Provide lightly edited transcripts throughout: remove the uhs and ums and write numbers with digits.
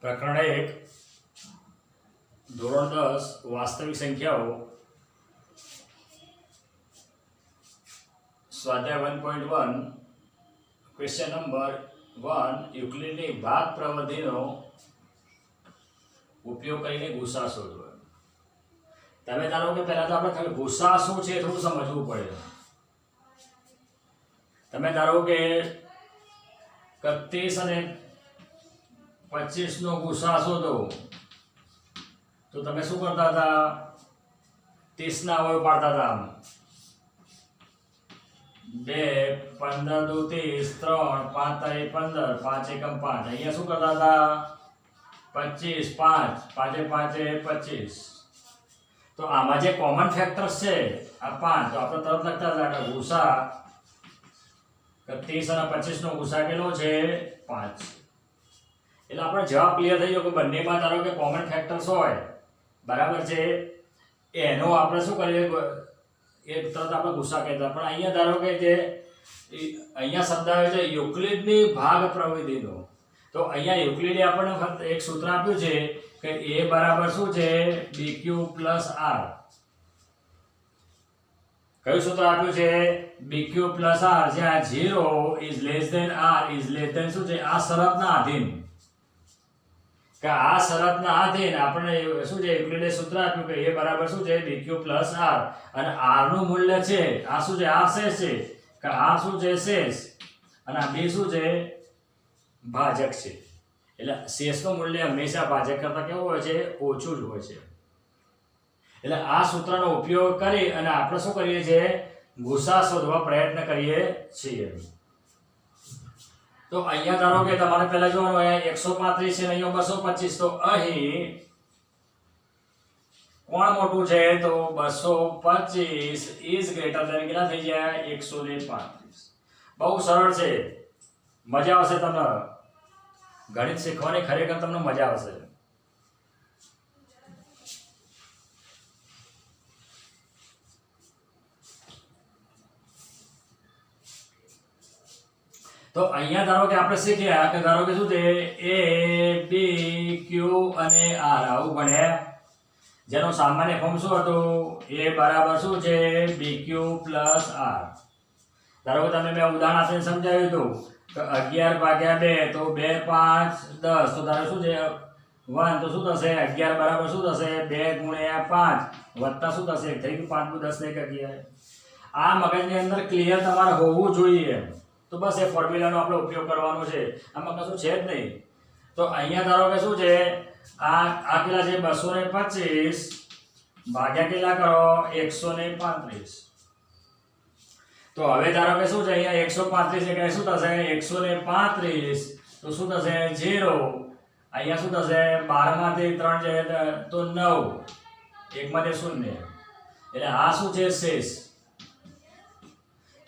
પ્રકરણ 1 ધોરણ 10 વાસ્તવિક સંખ્યાઓ સ્વાધ્યાય 1.1 ક્વેશ્ચન નંબર 1 યુક્લિડની ભાગ પ્રવૃત્તિનો ઉપયોગ કરીને ગુસા શોધવો. તમે ધારો કે પહેલા તો આપણે ગુસા શું છે થોડું સમજવું પડે. તમે ધારો કે 31 અને 25 નો ગુસા શોધો તો તમે શું કરતા હતા? 30 ના અવયવ પાડતા હતા. 2 15 દુ 30 3 5 તારી 15 5 એકમ 5. અહીંયા શું કરતા હતા? 25 5 5 25. તો આમાં જે કોમન ફેક્ટર્સ છે આ 5, તો આપણે તરત લખતા હતા કે ગુસા 30 અને 25 નો ગુસા કેટલો છે? 5. એટલે આપણે જવાબ ક્લિયર થઈ ગયો કે બંનેમાં ધારો કે કોમન ફેક્ટર્સ હોય, બરાબર છે, એનો આપણે શું કરીએ, એ તરત આપણે ગુસા કહેતા. પણ અહીંયા ધારો કે જે અહીંયા શબ્દ આવે છે યુક્લિડની ભાગ પ્રવૃત્તિનો, તો અહીંયા યુક્લિડે આપણને ફક્ત એક સૂત્ર આપ્યું છે કે a બરાબર શું છે? bq plus r. કયું સૂત્ર આપ્યું છે? bq પ્લસ r, જ્યાં 0 is less than r is less than શું છે? આ શરતના આધીન. કે આ શરતના આધીન આપણે શું છે યુક્લિડે સૂત્ર આપ્યું કે a બરાબર શું છે? bq પ્લસ r, અને r નું મૂલ્ય છે આ શું છે? r શેષ છે. કે r શું છે? શેષ, અને આ b શું છે? ભાજક છે. એટલે શેષનું મૂલ્ય હંમેશા ભાજક કરતા કેવું હોય છે? ઓછું જ હોય છે. એટલે આ સૂત્રનો ઉપયોગ કરી અને આપણે શું કરીએ છીએ? ગુસા શોધવા પ્રયત્ન કરીએ છીએ. તો અહીંયા ધારો કે તમારે પહેલા જોવાનું હોય 135 છે અને અહીંયા 225. તો અહીં કોણ મોટું છે? તો 225 ઇઝ ગ્રેટર ધેન કેટલા થઈ જાય? 135. બહુ સરળ છે, મજા આવશે તમને. ગણિત શીખવાની ખરેખર તમને મજા આવશે. તો અહીંયા ધારો કે આપણે શીખ્યા કે ધારો કે શું છે? a b q અને r આવું ભણ્યા, જેનો સામાન્ય ફોર્મ શું હતું? a બરાબર શું છે? bq plus r. ધારો કે તમે મેં ઉદાહરણ આપીને સમજાવ્યું હતું કે 11 ભાગ્યા 2 તો 2 5 10. તો ધારો શું છે? 1 તો શું થશે? 11 બરાબર શું થશે? 2 ગુણ્યા 5 વત્તા શું થશે? થઈ ગયું 5 10 ને 11. આ મગજની અંદર ક્લિયર તમારે હોવું જોઈએ. તો બસ એ ફોર્મ્યુલાનો આપણે ઉપયોગ કરવાનો છે, આમાં કશું છે જ નહીં. તો અહીંયા ધારો કે શું છે? આ કેટલા છે? 225 ભાગ્યા કેટલા કરો? 135. તો હવે ધારો કે શું છે? અહીંયા 135 એટલે શું થશે? 135 તો શું થશે? 0. અહીંયા શું થશે? 12 માંથી 3 જાય તો 9, 1 માંથી 0. એટલે આ શું છે? શેષ.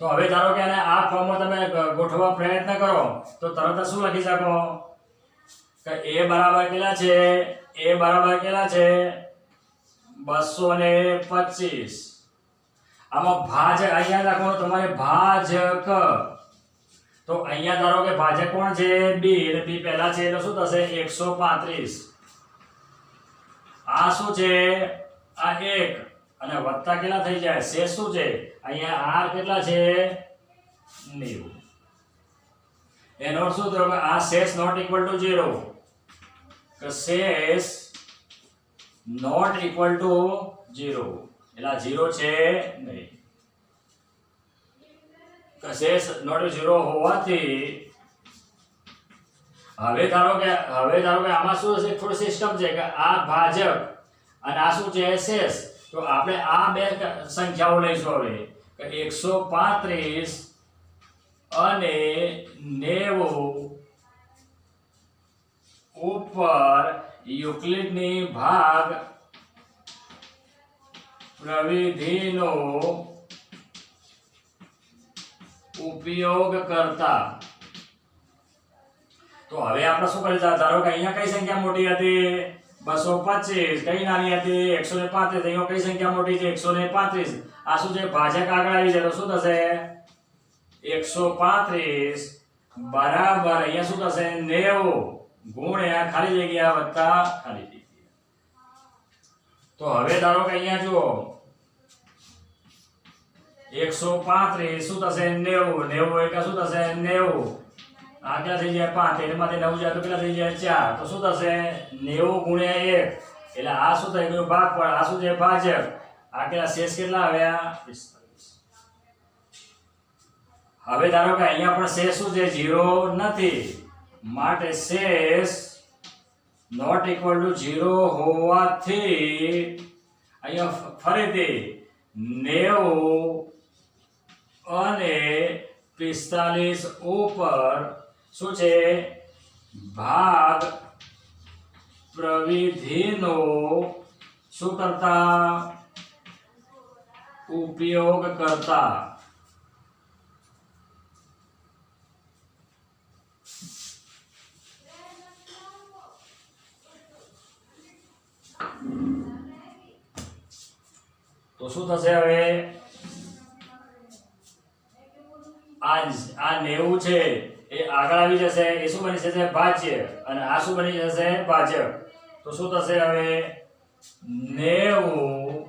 તો હવે ધારો કે આ ફોર્મમાં તમે ગોઠવવા પ્રયત્ન કરો તો તરત શું લખી શકો કે a બરાબર કેટલા છે? a બરાબર કેટલા છે? 225. આમાં ભાજક અહીંયા લખવાનું તમારે ભાજક. તો અહીંયા ધારો કે ભાજક કોણ છે? b. એટલે b પહેલા છે એટલે શું થશે? 135. આ શું છે? આ 1 અને વત્તા કેટલા થઈ જાય? શેષ શું છે? અહીંયા r કેટલા છે? 90. એનો અર્થ શું થયો કે આ શેષ નોટ ઇક્વલ ટુ 0. કે શેષ નોટ ઇક્વલ ટુ 0. એટલે આ 0 છે નહીં. કે શેષ નોટ 0 હોવાથી હવે ધારો કે આમાં શું છે? થોડી સિસ્ટમ છે કે આ ભાજક અને આ શું છે? શેષ. તો આપણે આ બે સંખ્યાઓ લઈશું હવે કે 135 અને 90 ઉપર યુક્લિડની ભાગ પ્રવિધિનો ઉપયોગ કરતા. તો હવે આપણે શું કરીએ? ધારો કે અહીંયા કઈ સંખ્યા મોટી હતી? 225. કઈ નાની હતી? 135. અહીંયા કઈ સંખ્યા મોટી છે? 135. આ શું છે? ભાજક આગળ આવી જાય તો શું થશે? 135 બરાબર અહીંયા શું થશે 90 ગુણ્યા ખાલી જગ્યા વત્તા ખાલી જગ્યા. તો હવે ધારો કે અહીંયા જુઓ 135 શું થશે 90 90 એકા શું થશે 90 આ કેટલા થઈ જાય 5 તેમાંથી 9 જાય તો કેટલા થઈ જાય 4 તો શું થશે 90 ગુણ્યા 1 એટલે આ શું થઈ ગયું ભાગ પણ આ શું છે ભાજક આ કેટલા શેષ કેટલા આવ્યા 45. હવે ધારો કે અહીંયા પણ શેષ શું છે 0 નથી માટે શેષ નોટ ઇક્વલ ટુ 0 હોવાથી અહીંયા ફરીથી 90 અને 45 ઉપર શું છે ભાગ પ્રવિધિનો શું કરતા ઉપયોગ કરતા તો શું થશે હવે આ 90 છે એ આગળ આવી જશે એ શું બની જશે ભાજ્ય અને આ શું બની જશે ભાજક તો શું થશે હવે 90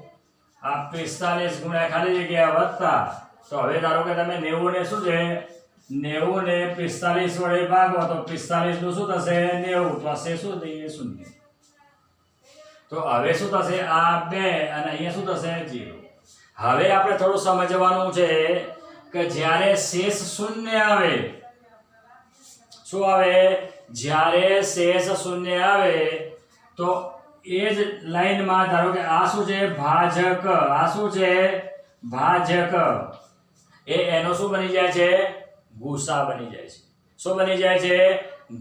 આ 45 ગુણ્યા ખાલી જગ્યા વત્તા તો હવે ધારો કે તમે 90 ને શું છે 90 ને 45 વડે ભાગો તો 45 નું શું થશે 90 તો આ શું થશે 0 તો હવે શું થશે આ 2 અને અહીંયા શું થશે 0. હવે આપણે થોડું સમજવાનું છે કે જ્યારે શેષ શૂન્ય આવે શું આવે જ્યારે શેષ શૂન્ય આવે તો એ જ લાઈનમાં ધારો કે આ શું છે ભાજક આ શું છે ભાજક એનો શું બની જાય છે ગુસા બની જાય છે શું બની જાય છે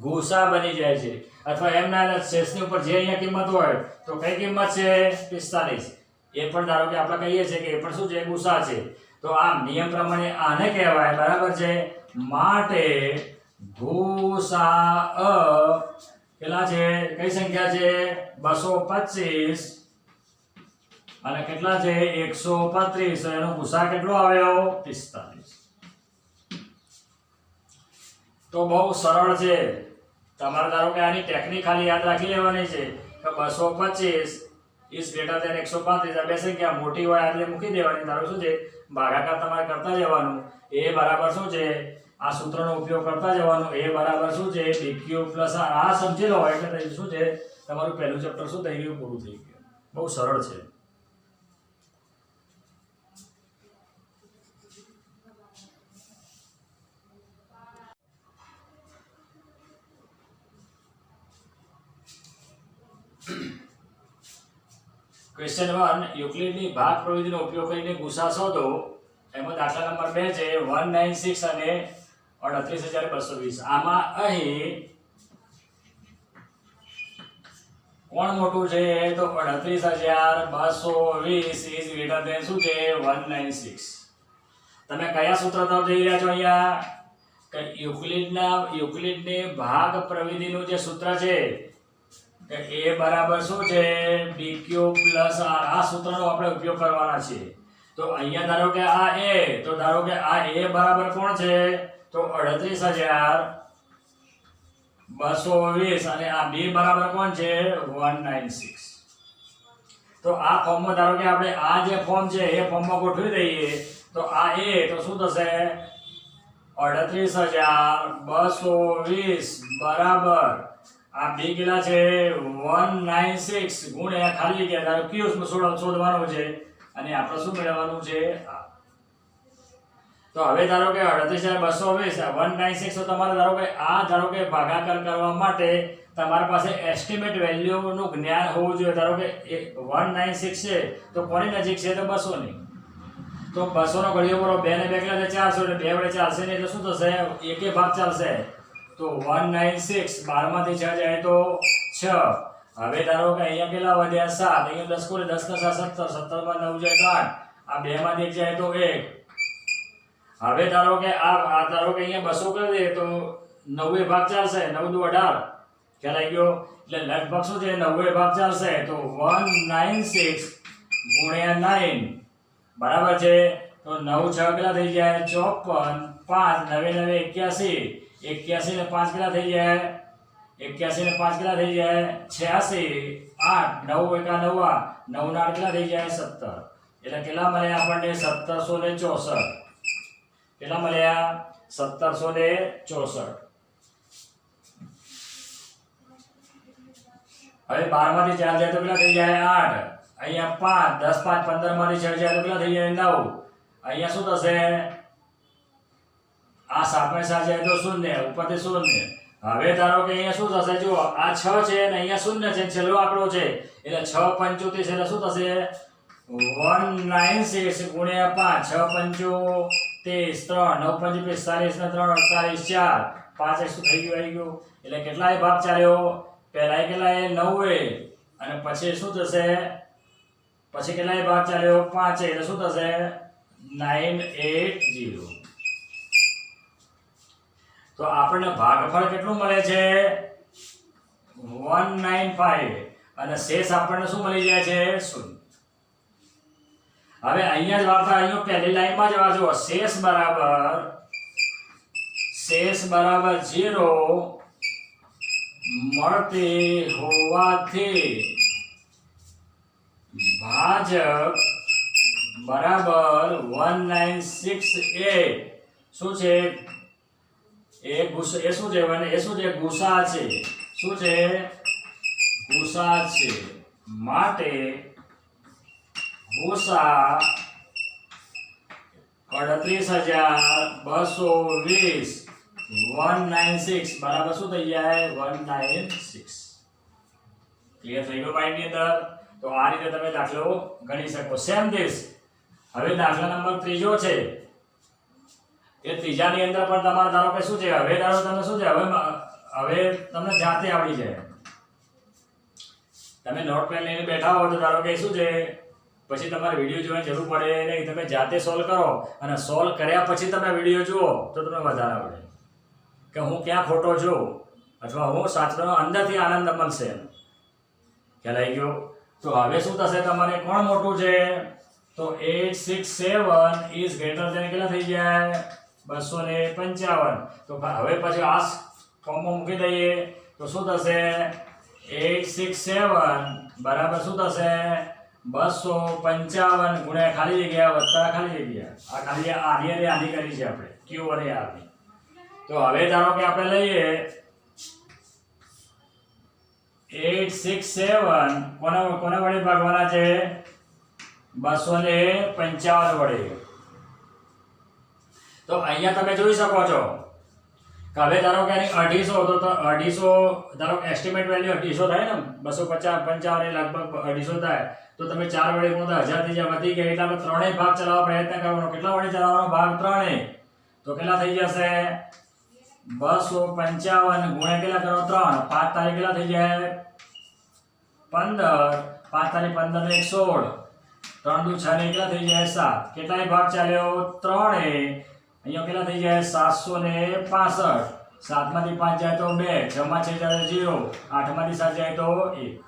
ગુસા બની જાય છે અથવા એમના શેષની ઉપર જે અહીંયા કિંમત હોય તો કઈ કિંમત છે 45 એ પણ ધારો કે આપણે કહીએ છીએ કે એ પણ શું છે ગુસા છે તો આમ નિયમ પ્રમાણે આને કહેવાય બરાબર છે માટે ગુસા કેટલા છે કઈ સંખ્યા છે 225 અને કેટલા છે 135 એનો ગુસા કેટલો આવ્યો 45. તો બહુ સરળ છે તમારે ધારો કે આની ટેકનિક ખાલી યાદ રાખી લેવાની છે કે 225 ઇઝ ગ્રેટર ધેન 135 આ બે સંખ્યા મોટી હોય એટલે મૂકી દેવાની ધારો શું છે ભાગાકાર તમારે કરતા જવાનું એ બરાબર શું છે આ સૂત્રનો ઉપયોગ કરતા જવાનું એ બરાબર શું છે dq પ્લસ આ સમજી લો એટલે શું છે તમારું પહેલું ચેપ્ટર શું થઈ ગયું પૂરું થઈ ગયું બહુ સરળ છે. ક્વેશ્ચન 1 યુક્લિડની ભાગ પ્રવિધિનો ઉપયોગ કરીને ગુસા શોધો એમાં દાખલા નંબર 2 છે 196 અને 38220 આમાં અહીં કોણ મોટું છે તો 38220 ઇઝ ગ્રેટર ધેન શું છે 196. તમે કયા સૂત્ર તરફ જઈ રહ્યા છો અહીંયા કે યુક્લિડની ભાગ પ્રવિધિનું જે સૂત્ર છે એ બરાબર શું છે dq પ્લસ આ સૂત્રનો આપણે ઉપયોગ કરવાના છે. તો અહીંયા ધારો કે આ a તો ધારો કે આ a બરાબર કોણ છે તો 38220 અને આ b બરાબર કોણ છે 196. તો આ ફોર્મમાં ધારો કે આપણે આ જે ફોર્મ છે એ ફોર્મમાં ગોઠવી દઈએ તો આ a તો શું થશે 38220 બરાબર આ બે કેટલા છે 196 ગુણ્યા ખાલી જગ્યા ધારો ક્યુ શોધવાનું છે અને આપણે શું મેળવવાનું છે આ. તો હવે ધારો કે 38220 196 તો તમારે ધારો કે આ ધારો કે ભાગાકાર કરવા માટે તમારી પાસે એસ્ટિમેટ વેલ્યુ નું જ્ઞાન હોવું જોઈએ. ધારો કે 196 છે તો કોની નજીક છે તો 200 ની તો 200 નો ઘડિયો કરો 2 ને 2 કેટલા છે 400 એટલે 2 વડે ચાલશે ને એટલે શું થશે એકે ભાગ ચાલશે તો 196 12 માંથી 6 જાય તો 6. હવે ધારો કે અહીંયા કેટલા વધ્યા 7 અહીંયા 10 કોને 10 ના 17 17 માં 9 જાય તો 8 આ 2 માંથી 1 જાય તો 1. હવે ધારો કે આ ધારો કે અહીંયા 200 કરી દે તો 90 ભાગ ચાલશે 9 દુ 18 ખ્યાલ આવી ગયો એટલે લગભગ શું છે 90 ભાગ ચાલશે તો 196 ગુણ્યા 9 બરાબર છે તો 9 6 કેટલા થઈ જાય 54 5 9 9 81 81 ને 5 કેટલા થઈ જાય 81 ને 5 કેટલા થઈ જાય 86 8 9 એકા 9 9 ના 8 કેટલા થઈ જાય 17 એટલે કેટલા મળ્યા આપણને 1764 કેટલા મળ્યા 1764 હવે 12 માંથી 4 જાય તો કેટલા થઈ જાય 8 અહીંયા 5 10 5 15 માંથી 6 જાય તો કેટલા થઈ જાય 9 અહીંયા શું થશે આ 7 માં 7 જાય તો 0 ઉપરથી 0 હવે ધારો કે અહીંયા શું થશે જો આ 6 છે અને અહીંયા 0 છે છેલ્લો આંકડો છે એટલે 6 75 એટલે શું થશે 196 ગુણ્યા 5 6 75 3 9 5 45 ને 3 48 4 5 શું થઈ ગયું આવી ગયું એટલે કેટલાય ભાગ ચાલ્યો પહેલા કેટલાય 9 અને પછી શું થશે પછી કેટલાય ભાગ ચાલ્યો 5 એટલે શું થશે 980 તો આપણને ભાગફળ કેટલું મળે છે 195 અને શેષ આપણને શું મળી જાય છે 0 હવે અહીંયા જ વાપરા અહીંયા પહેલી લાઈનમાં જ વાંચો શેષ બરાબર 0 મળતી હોવાથી ભાજક બરાબર 1968 શું છે એ શું છે એ શું છે ગુસા છે શું છે ગુસા છે માટે ગુસા 38,220 196 બરાબર શું થઈ જાય 196 ક્લિયર થઈ ગયો માઇન્ડ ની અંદર તો આ રીતે તમે દાખલો ગણી શકો સેમ ધીસ હવે દાખલા નંબર ત્રીજો છે એ ત્રીજાની અંદર પણ તમારે ધારો કે શું છે હવે ધારો તમને શું છે હવે તમને જાતે આવડી જાય તમે નોટ પેન લઈને બેઠા હો તો ધારો કે શું છે પછી તમારે વિડીયો જોવાની જરૂર પડે નહીં તમે જાતે સોલ્વ કરો અને સોલ્વ કર્યા પછી તમે વિડીયો જુઓ તો તમને વધારે આવડે કે હું ક્યાં ખોટો છું અથવા હું સાચવાનો અંદરથી આનંદ મળશે ખ્યાલ આવી ગયો તો હવે શું થશે તમારે કોણ મોટું છે તો 867 ઇઝ ગ્રેટર ધેન કેટલા થઈ જાય 255 તો હવે પછી આ ફોર્મમાં મૂકી દઈએ તો શું થશે 867 બરાબર શું થશે 255 ગુણ્યા ખાલી જગ્યા વત્તા ખાલી જગ્યા આ ખાલી આની કરી છે આપણે ક્યુ અને આર ની તો હવે ધારો કે આપણે લઈએ 867 કોના વડે ભાગવાના છે 255 વડે તો અહીંયા તમે જોઈ શકો છો કે હવે ધારો કે 250 તો 250 ધારો કે એસ્ટિમેટ વેલ્યુ 250 થાય ને 255 ની લગભગ 250 થાય તો તમે 4 વડે ગુણો તો 1000 થઈ જાય વધી ગયા એટલે આપણે ત્રણેય ભાગ ચલાવવા પ્રયત્ન કરવાનો કેટલા વડે ચલાવવાનો ભાગ ત્રણેય તો કેટલા થઈ જશે 255 ગુણ્યા કેટલા કરો 3 5 તારીખ કેટલા થઈ જાય 15 5 તારીખ 15 ને 16 3 દુ 6 ને કેટલા થઈ જાય 7 કેટલાય ભાગ ચાલ્યો 3 અહીંયા કેટલા થઈ જાય 765 7 માંથી 5 જાય તો 2 6 માં 6 જાય 0 8 માંથી 7 જાય તો 1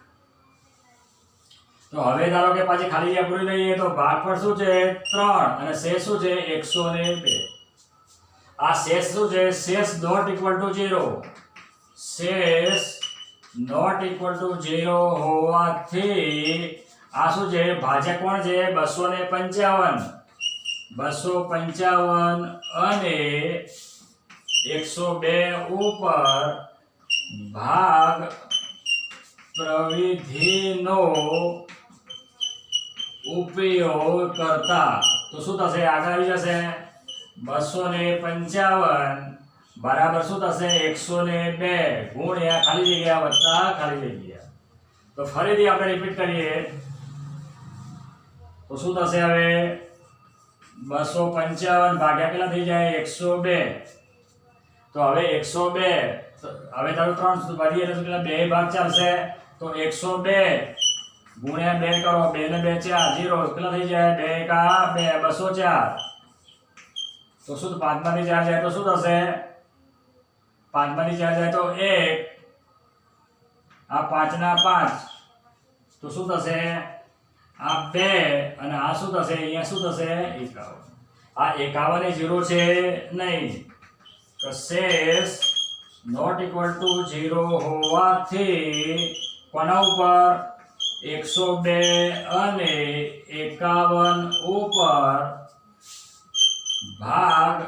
તો હવે ધારો કે પાછી ખાલી જગ્યા પૂરી લઈએ તો ભાગફળ શું છે 3 અને શેષ શું છે 102 આ શેષ શું છે શેષ નોટ ઇક્વલ ટુ 0 શેષ નોટ ઇક્વલ ટુ 0 હોવાથી આ શું છે ભાજક કોણ છે 255 અને 102 ઉપર ભાગ પ્રવિધિનો ઉપયોગ કરતા તો શું થશે આગળ આવી જશે 255 બરાબર શું થશે 102 ગુણ્યા ખાલી જગ્યા વત્તા ખાલી જગ્યા તો ફરીથી આપણે રિપીટ કરીએ તો શું થશે હવે 255 ભાગ્યા કેટલા થઈ જાય 102 તો હવે 102 હવે તારું 3 વધીએ તો કેટલા બે ભાગ ચાલશે તો 102 ગુણ્યા 2 કરો 2 ને 2 4 0 કેટલા થઈ જાય 2 એકા 2 204 તો શું 5 માંથી 4 જાય તો શું થશે 5 માંથી 4 જાય તો 1 આ 5 ના 5 તો શું થશે આ 2 અને આ શું થશે અહીંયા શું થશે 51 આ 51 એ 0 છે નહીં તો શેષ નોટ ઇક્વલ ટુ 0 હોવાથી કોના ઉપર 102 અને 51 ઉપર ભાગ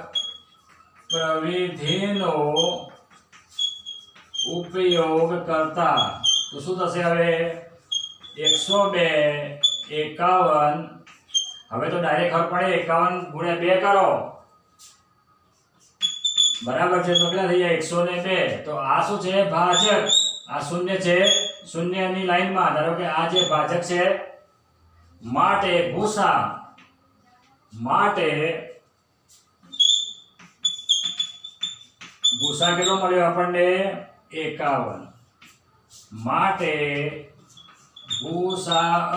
પ્રવિધિનો ઉપયોગ કરતા તો શું થશે હવે 102 51 હવે તો ડાયરેક્ટ ખબર પડે 51 ગુણ્યા 2 કરો બરાબર છે તો કેટલા થઈ જાય 102 તો આ શું છે ભાજક આ શૂન્ય છે શૂન્યની લાઈનમાં ધારો કે આ જે ભાજક છે માટે ભૂસા કેટલો મળ્યો આપણને 51 માટે ભૂસા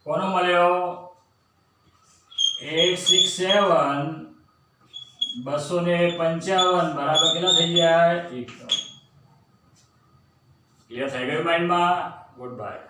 કોનો મળ્યો 867 255 બરાબર કેટલા થઈ જાય 51 ક્લિયર થઈ ગયું માઇન્ડમાં ગુડ બાય